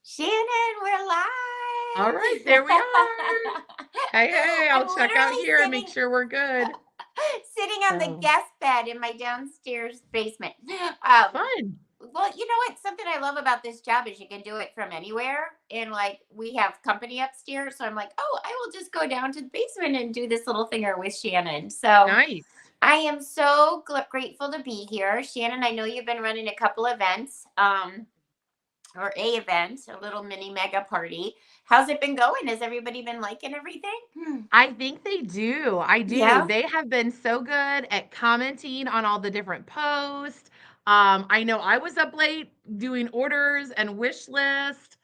Shannon, we're All right, live. there we are. Hey, I'm I'll check out literally here and make sure we're good. sitting on the So guest bed in my downstairs basement. Um, fun. well, you know what? Something I love about this job is you can do it from anywhere. And like we have company upstairs, so I'm like, oh, I will just go down to the basement and do this little thinger with Shannon. So Nice. I am so grateful to be here, Shannon. I know you've been running a couple events. Or a event, a little mini mega party. How's it been going? Has everybody been liking everything? I think they do. I do. Yeah. They have been so good at commenting on all the different posts. I know I was up late doing orders and wish list.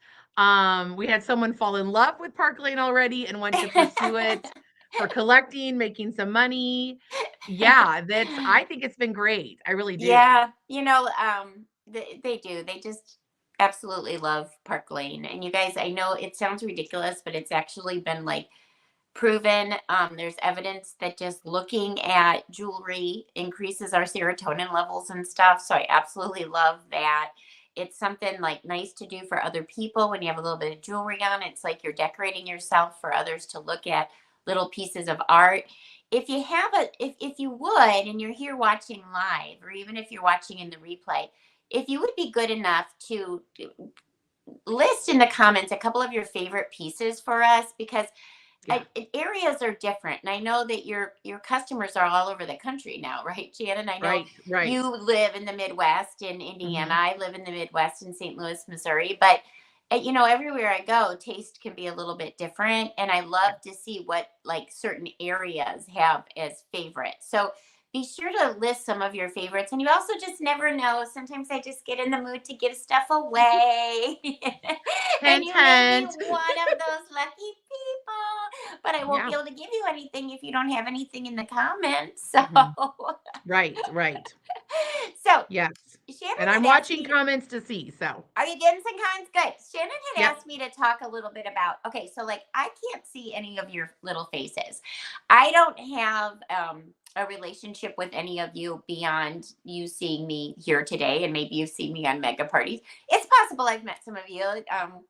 We had someone fall in love with Park Lane already and want to pursue it for collecting, making some money. Yeah, I think it's been great. I really do. Yeah, they do. They just absolutely love Park Lane. And you guys, I know it sounds ridiculous, but it's actually been like proven. There's evidence that just looking at jewelry increases our serotonin levels and stuff. So I absolutely love that. It's something like nice to do for other people when you have a little bit of jewelry on. It's like you're decorating yourself for others to look at, little pieces of art. If you have if you would, and you're here watching live, or even if you're watching in the replay, if you would be good enough to list in the comments a couple of your favorite pieces for us, because Yeah. areas are different, and I know that your customers are all over the country now, right, Shannon? I know Right, right. you live in the Midwest in Indiana. Mhm. I live in the Midwest in St. Louis, Missouri. But everywhere I go, taste can be a little bit different, and I love to see what like certain areas have as favorites. So be sure to list some of your favorites. And you also just never know. Sometimes I just get in the mood to give stuff away. And Hint, you may be hint. one of those lucky people, but I won't be Yeah. able to give you anything if you don't have anything in the comments. So, Mhm. Right, right. so Yes. Shannon And I'm had asked watching me to, comments to see, so are you getting some comments? Good. Shannon had yep. asked me to talk a little bit about, okay, so like I can't see any of your little faces. I don't have a relationship with any of you beyond you seeing me here today, and maybe you've seen me on mega parties. It's possible I've met some of you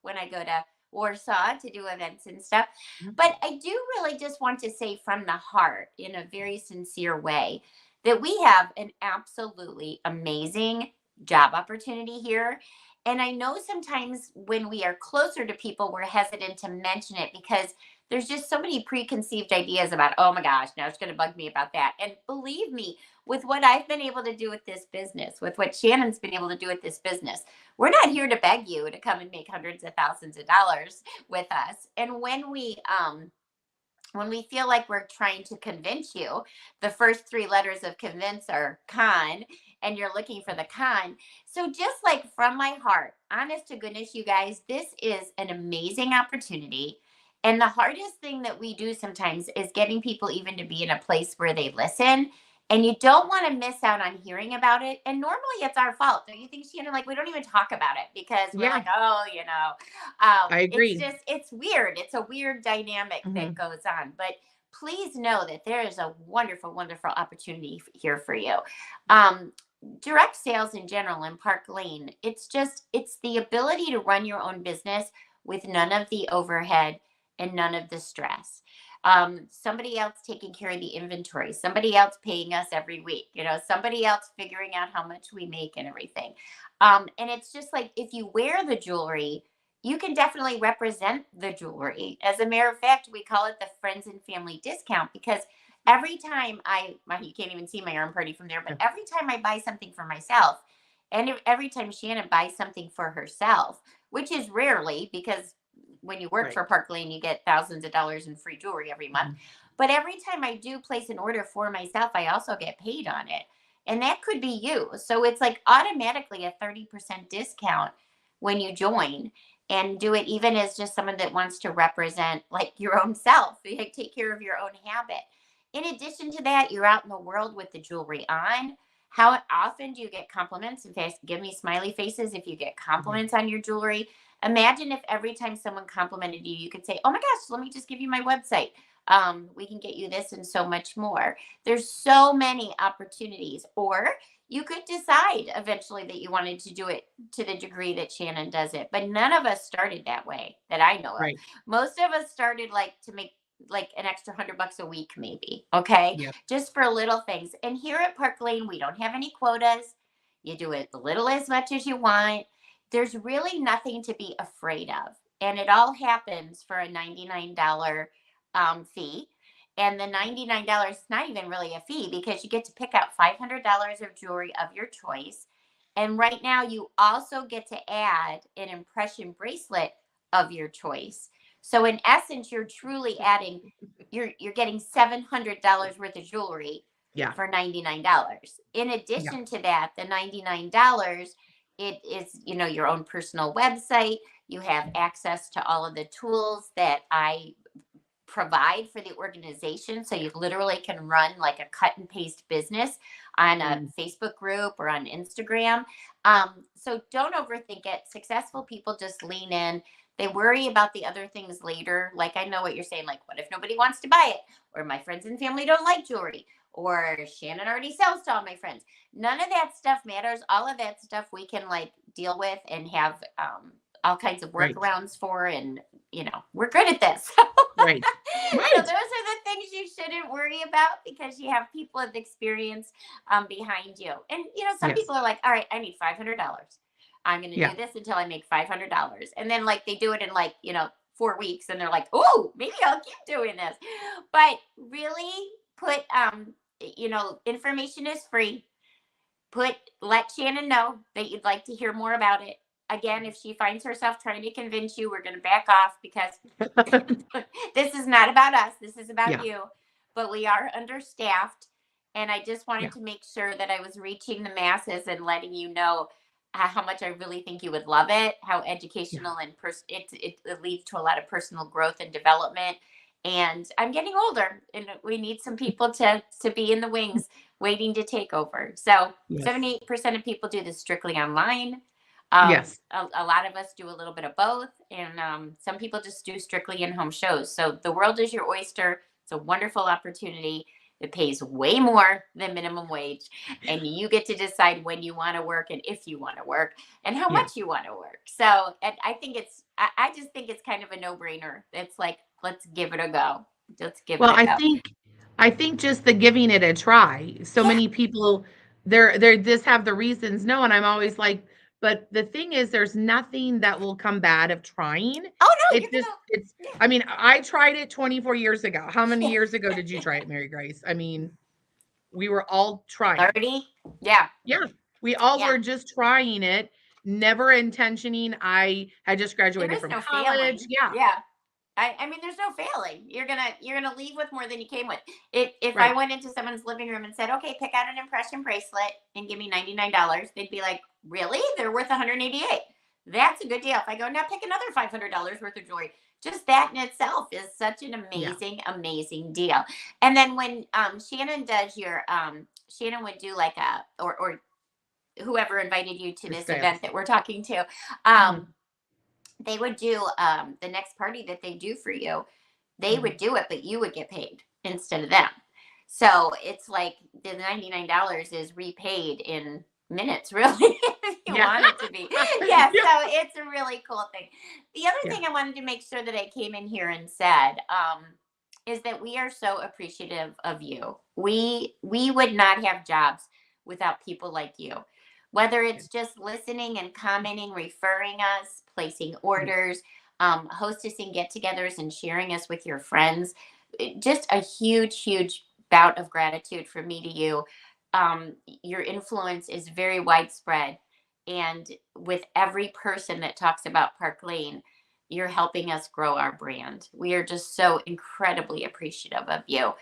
when I go to Warsaw to do events and stuff. Mhm. But I do really just want to say from the heart, in a very sincere way, that we have an absolutely amazing job opportunity here. And I know sometimes when we are closer to people, we're hesitant to mention it because there's just so many preconceived ideas about, oh my gosh, now it's going to bug me about that. And believe me, with what I've been able to do with this business, with what Shannon's been able to do with this business, we're not here to beg you to come and make hundreds of thousands of dollars with us. And when we feel like we're trying to convince you, the first three letters of convince are con, and you're looking for the con. So, just like from my heart, honest to goodness, you guys, this is an amazing opportunity. And the hardest thing that we do sometimes is getting people even to be in a place where they listen. And you don't want to miss out on hearing about it. And normally it's our fault. Don't you think, Shannon? Like, we don't even talk about it because we're Yeah, like, oh, I it's agree. just it's weird. It's a weird dynamic that Mhm. goes on. But please know that there is a wonderful, wonderful opportunity here for you. Um, Direct sales in general in Park Lane, it's the ability to run your own business with none of the overhead and none of the stress. Somebody else taking care of the inventory, somebody else paying us every week, somebody else figuring out how much we make and everything. And it's just like if you wear the jewelry, you can definitely represent the jewelry. As a matter of fact, we call it the friends and family discount because every time you can't even see my arm party from there, but Yeah. every time I buy something for myself, and every time Shannon buys something for herself, which is rarely because when you work Right. for Park Lane, you get thousands of dollars in free jewelry every month. Mhm. But every time I do place an order for myself, I also get paid on it. And that could be you. So it's like automatically a 30% discount when you join, and do it even as just someone that wants to represent like your own self, like take care of your own habit. In addition to that, you're out in the world with the jewelry on. How often do you get compliments? In fact, give me smiley faces if you get Mhm. compliments on your jewelry. Imagine if every time someone complimented you, you could say, oh my gosh, let me just give you my website. We can get you this and so much more. There's so many opportunities. Or you could decide eventually that you wanted to do it to the degree that Shannon does it. But none of us started that way that I know of. Right. Most of us started like to make like an extra $100 a week, maybe. Okay. Yep. Just for little things. And here at Park Lane, we don't have any quotas. You do it a little as much as you want. There's really nothing to be afraid of. And it all happens for a $99 fee. And the $99 is not even really a fee because you get to pick out $500 of jewelry of your choice. And right now, you also get to add an impression bracelet of your choice. So in essence, you're truly adding, you're getting $700 worth of jewelry Yeah. for $99. In Yeah. addition to that, the $99, it is, your own personal website. You have access to all of the tools that I provide for the organization. So you literally can run like a cut and paste business on a Mm. Facebook group or on Instagram. So don't overthink it. Successful people just lean in. They worry about the other things later. Like, I know what you're saying. Like, what if nobody wants to buy it? Or my friends and family don't like jewelry? Or Shannon already sells to all my friends. None of that stuff matters. All of that stuff we can like deal with and have all kinds of Right. workarounds for. And, we're good at this. Right. So those Right. are the things you shouldn't worry about because you have people of experience behind you. And some Yes. people are like, all right, I need $500. I'm going to Yeah. do this until I make $500. And then like they do it in like, 4 weeks and they're like, oh, maybe I'll keep doing this. But really put, information is free. Let Shannon know that you'd like to hear more about it. Again, if she finds herself trying to convince you, we're going to back off because this is not about us. This is about Yeah. you. But we are understaffed. And I just wanted Yeah. to make sure that I was reaching the masses and letting you know how much I really think you would love it, how Yeah. educational and it leads to a lot of personal growth and development. And I'm getting older and we need some people to be in the wings waiting to take over. So Yes. 78% of people do this strictly online. Yes. A lot of us do a little bit of both, and some people just do strictly in-home shows. So the world is your oyster. It's a wonderful opportunity. It pays way more than minimum wage, and you get to decide when you want to work and if you want to work and how Yeah. much you want to work. So, and I think I just think it's kind of a no-brainer. It's like, let's give it a go. Let's give it Well, a go. I think just the giving it a try. So Yeah. many people they're just have the reasons no, and I'm always like, but the thing is there's nothing that will come bad of trying. Oh no, It's you're just gonna. it's I mean, I tried it 24 years ago. How many Yeah. years ago did you try it, Mary Grace? I mean, we were all trying. 30. Yeah. Yeah. We all Yeah. were just trying it, never intentioning. I had just There graduated is from no college. failing. Yeah. Yeah. I mean, there's no failing. You're gonna leave with more than you came with. If I Right. went into someone's living room and said, "Okay, pick out an impression bracelet and give me $99," they'd be like, "Really? They're worth 188. That's a good deal." If I go, "Now pick another $500 worth of jewelry," just that in itself is such an Yeah. amazing, amazing deal. And then when Shannon does Shannon would do like or whoever invited you to The this sales. event that we're talking to, Mhm. they would do the next party that they do for you, they Mhm. would do it, but you would get paid instead of them. So it's like the $99 is repaid in minutes, really, if you Yeah. want it to be. Yeah, Yeah. so it's a really cool thing. The other Yeah. thing I wanted to make sure that I came in here and said is that we are so appreciative of you. We would not have jobs without people like you. Whether Yeah. it's just listening and commenting, referring us, placing Yeah. orders, hostessing get-togethers, and sharing us with your friends, just a huge, huge bout of gratitude from me to you. Your influence is very widespread, and with every person that talks about Park Lane, you're helping us grow our brand. We are just so incredibly appreciative of you.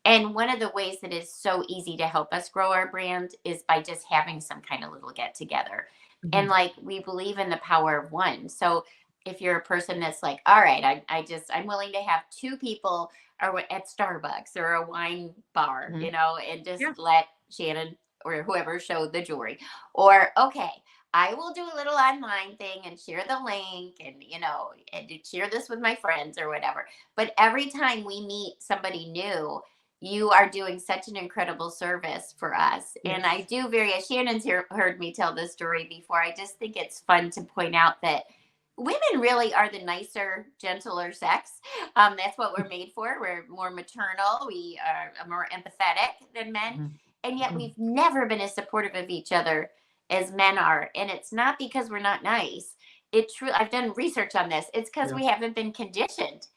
And one of the ways that is so easy to help us grow our brand is by just having some kind of little get together. And Mhm. like we believe in the power of one. So if you're a person that's like, all right, I'm willing to have two people or at Starbucks or a wine bar, Mhm. and Yeah. just let Shannon or whoever show the jewelry. Or okay, I will do a little online thing and share the link and share this with my friends or whatever. But every time we meet somebody new, you are doing such an incredible service for us. And I Yes. do very, as Shannon's heard me tell this story before, I just think it's fun to point out that women really are the nicer, gentler sex. That's what we're made for. We're more maternal, we are more empathetic than men. Mhm. And yet Mhm. we've never been as supportive of each other as men are. And it's not because we're not nice. It true. I've done research on this. It's because Yeah. we haven't been conditioned.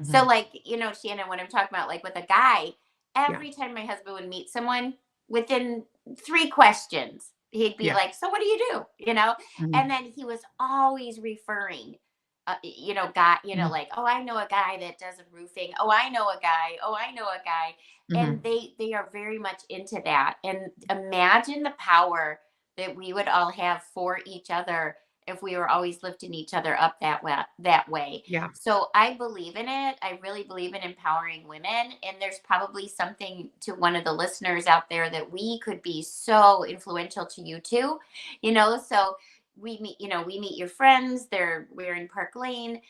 So, Mhm. like, Shannon, when I'm talking about like with a guy, Yeah. every time my husband would meet someone, within 3 questions, he'd be Yeah. like, "So what do you do?" And Mhm. then he was always referring, guy, Mhm. like, "Oh, I know a guy that does roofing. Oh, I know a guy. Oh, I know a guy." And Mhm. they are very much into that. And imagine the power that we would all have for each other if we were always lifting each other up that way. Yeah. So I believe in it. I really believe in empowering women. And there's probably something to one of the listeners out there that we could be so influential to you too. So we meet your friends. We're in Park Lane.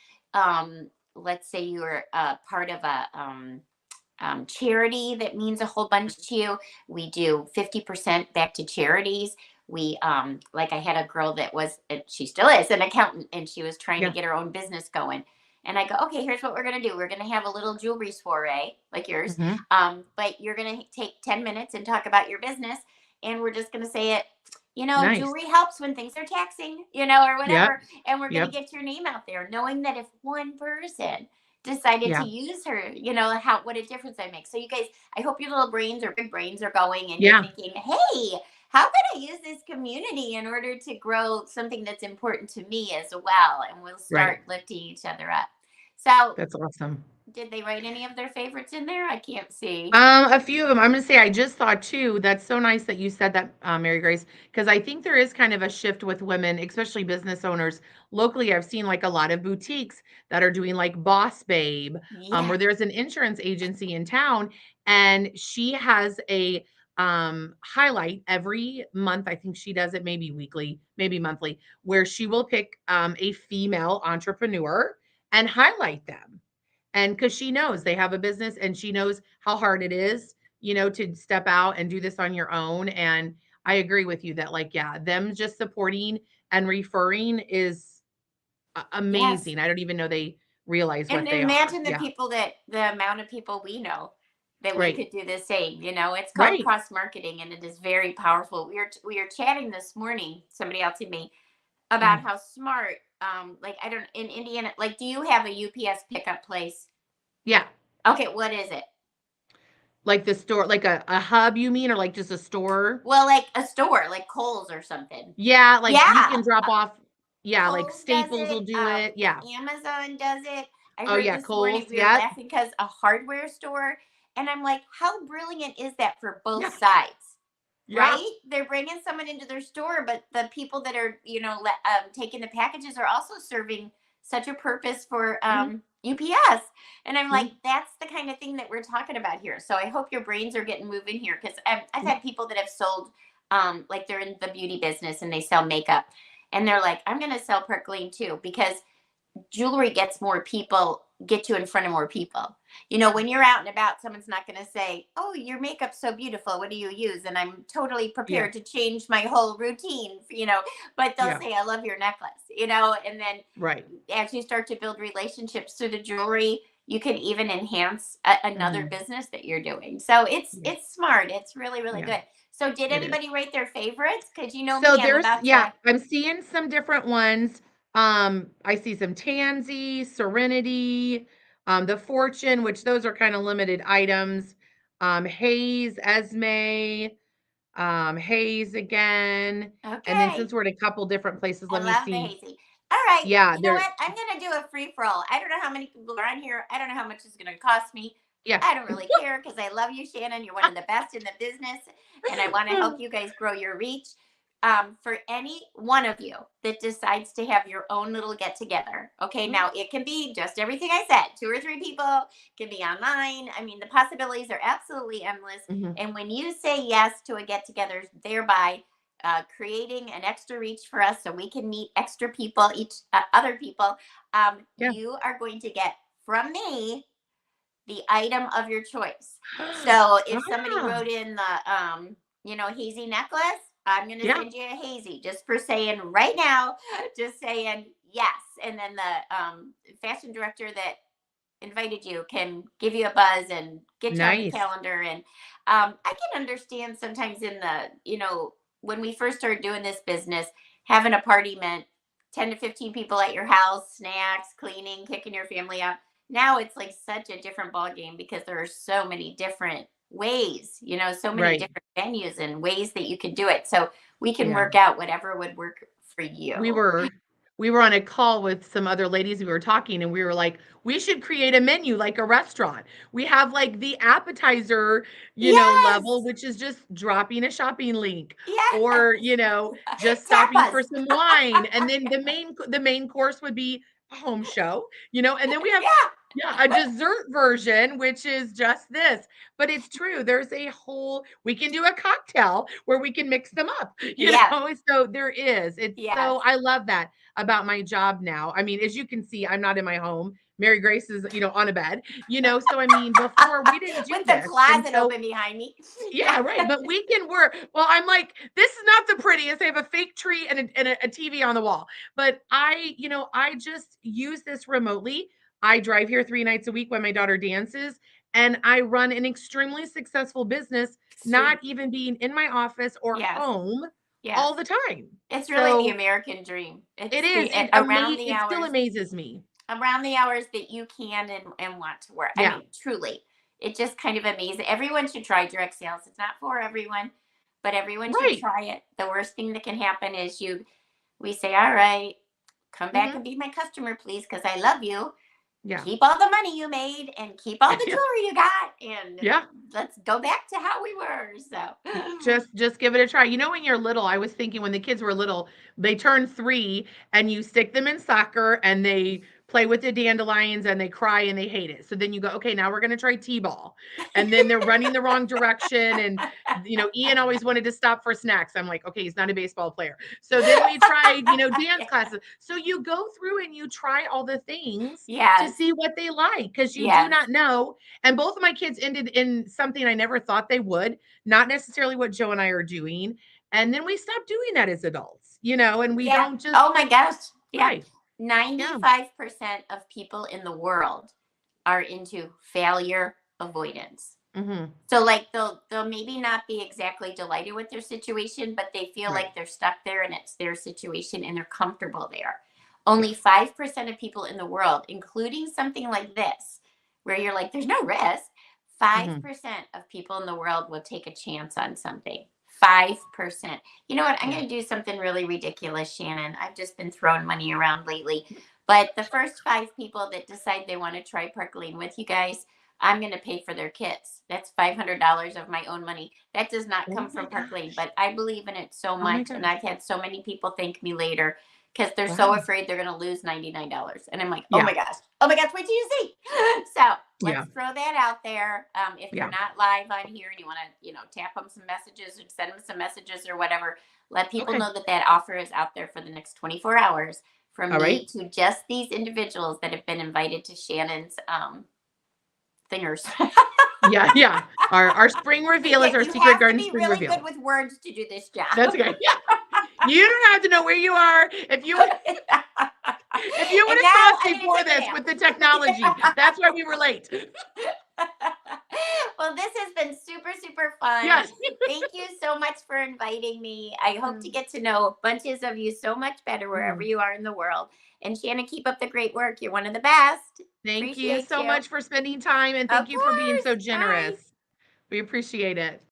Let's say you're part of a charity that means a whole bunch to you. We do 50% back to charities. Like I had a girl that was, she still is an accountant, and she was trying to Yeah. get her own business going. And I go, okay, here's what we're going to do. We're going to have a little jewelry soiree like yours. Mhm. But you're going to take 10 minutes and talk about your business. And we're just going to say it, Nice. jewelry helps when things are taxing, or Yep. whatever. And we're going to Yep. get your name out there, knowing that if one person decided to Yeah. use her, what a difference I make. So you guys, I hope your little brains or big brains are going and you're Yeah. thinking, hey, how can I use this community in order to grow something that's important to me as well? And we'll Right. start lifting each other up. So That's awesome. did they write any of their favorites in there? I can't see. A few of them. I'm gonna say I just thought too. That's so nice that you said that, Mary Grace, because I think there is kind of a shift with women, especially business owners. Locally, I've seen like a lot of boutiques that are doing like Boss Babe, where Yes. there's an insurance agency in town, and she has a highlight every month. I think she does it maybe weekly, maybe monthly, where she will pick a female entrepreneur and highlight them. And because she knows they have a business and she knows how hard it is, to step out and do this on your own. And I agree with you that, like, yeah, them just supporting and referring is Yes. amazing. I don't even know they realize And what they are. imagine Yeah. the amount of people we know that we Right. could do the same. It's called Right. cross marketing, and it is very powerful. We were chatting this morning, somebody else and me, about Mhm. how smart. Like I don't in Indiana. Like, do you have a UPS pickup place? Yeah. Okay, what is it? Like the store, like a hub, you mean, or like just a store? Well, like a store, like Kohl's or something. Yeah. Like we Yeah, can drop off. Yeah. Like Kohl's does Staples will it. do it. Yeah. Amazon does it. I Oh, heard yeah. this morning Kohl's. we were Yeah. laughing because a hardware store, and I'm like, how brilliant is that for both Yeah. sides? Yeah. Right? They're bringing someone into their store, but the people that are, taking the packages are also serving such a purpose for Mhm. UPS. And I'm like, Mhm. that's the kind of thing that we're talking about here. So I hope your brains are getting moving here, because I've Mhm. had people that have sold, like they're in the beauty business and they sell makeup. And they're like, I'm going to sell Percolaine too, because jewelry get you in front of more people. When you're out and about, someone's not going to say, oh, your makeup's so beautiful, what do you use? And I'm totally Yeah. prepared to change my whole routine, but they'll Yeah. say, I love your necklace, and then Right. as you start to build relationships through the jewelry, you can even enhance another Mhm. business that you're doing. So it's Yeah. it's smart. It's really, really Yeah. good. So did It is. anybody rate their favorites? Because you know So me, I'm there's about yeah, to. I'm seeing some different ones. I see some Tansy, Serenity, the Fortune, which those are kind of limited items. Hayes, Esme, Hayes again. And then Okay. since we're at a couple different places, I let me love the see. hazy. All right. Yeah, You know there what? I'm going to do a free for all. I don't know how many people are on here. I don't know how much it's going to cost me. yeah. I don't really care, because I love you, Shannon. You're one of the best in the business, and I want to help you guys grow your reach. For any one of you that decides to have your own little get together, okay, now it can be just everything I said, 2 or 3 people, it can be online. I mean, the possibilities are absolutely endless. Mhm. And when you say yes to a get together, thereby creating an extra reach for us so we can meet extra people, each other people, Yeah. you are going to get from me the item of your choice. So if somebody Ah, wrote in the hazy necklace, I'm going to yeah, send you a hazy just for saying right now, just saying yes. And then the fashion director that invited you can give you a buzz and get you on the nice. calendar. And I can understand sometimes in the, when we first started doing this business, having a party meant 10 to 15 people at your house, snacks, cleaning, kicking your family out. Now it's like such a different ball game because there are so many different ways, so many Right. different venues and ways that you can do it. So we can Yeah. work out whatever would work for We you. were we were on a call with some other ladies, we were talking, and we were like, "We should create a menu like a restaurant." We have, like, the appetizer, level, Yes. which is just dropping a shopping link Yes. or, just stopping for Tapas. some wine, and then the main course would be a home show, and then we have Yeah. yeah, a dessert version, which is just this, but it's true, there's a whole we can do a cocktail where we can mix them up, Yeah. so there is. It's Yes. so I love that about my job now. I mean, as you can see, I'm not in my home. Mary Grace is, on a bed, so I mean, before we didn't do With the this. And closet so open behind me. yeah, right. But we can work. Well, I'm like, this is not the prettiest. I have a fake tree and a TV on the wall. But I just use this remotely. I drive here 3 nights a week when my daughter dances, and I run an extremely successful business, not even being in my office or Yes. home Yes. all the time. It's really the So American dream. it It's is. the It still amazes me. around the hours that you can and want to work. I Yeah. mean, truly, it just kind of amazing. Everyone should try direct sales. It's not for everyone, but everyone should Right. try it. The worst thing that can happen is we say, all right, come back Hmm. and be my customer, please, because I love you. Yeah. Keep all the money you made and keep all the Yeah. jewelry you got, and Yeah. let's go back to how we were. So, Just give it a try. When you're little, I was thinking when the kids were little, they turn 3 and you stick them in soccer and they play with the dandelions and they cry and they hate it. So then you go, okay, now we're going to try T-ball. And then they're running the wrong direction. And, Ian always wanted to stop for snacks. I'm like, okay, he's not a baseball player. So then we tried, dance yeah. classes. So you go through and you try all the things to Yes, see what they like because you do yes, not know. And both of my kids ended in something I never thought they would, not necessarily what Joe and I are doing. And then we stopped doing that as adults, and we yeah. don't just Oh my gosh, yeah. right. Yeah. 95% of people in the world are into failure avoidance. Hmm. So like they'll maybe not be exactly delighted with their situation, but they feel Right. like they're stuck there and it's their situation and they're comfortable there. Yeah. Only 5% of people in the world, including something like this, where you're like, there's no risk. Hmm. 5% of people in the world will take a chance on something. 5%. You know what? I'm Yeah. going to do something really ridiculous, Shannon. I've just been throwing money around lately. But the first 5 people that decide they want to try Park Lane with you guys, I'm going to pay for their kits. That's $500 of my own money. That does not Oh come my from Park Lane, gosh. but I believe in it so Oh my much. And gosh. I've had so many people thank me later because they're so Wow. afraid they're going to lose $99. And I'm like, Yeah. oh my gosh, wait till you see. So let's Yeah. throw that out there. If you're Yeah. not live on here and you want to, tap them some messages or send them some messages or whatever, let people Okay. know that that offer is out there for the next 24 hours from All me right. to just these individuals that have been invited to Shannon's thingers. Yeah. Yeah. Our spring reveal Yeah, is our you secret have to garden be spring really good reveal. with words to do this job. That's okay. Yeah. You don't have to know where you are. If you would And have saw now us I'm going to before take a this nap. with the technology, that's why we were late. Well, this has been super, super fun. Yes. Thank you so much for inviting me. I hope to get to know bunches of you so much better wherever Mhm. you are in the world. And Shannon, keep up the great work. You're one of the best. Thank you Appreciate so you. much for spending time and Of thank you for being so course. Bye. generous. We appreciate it.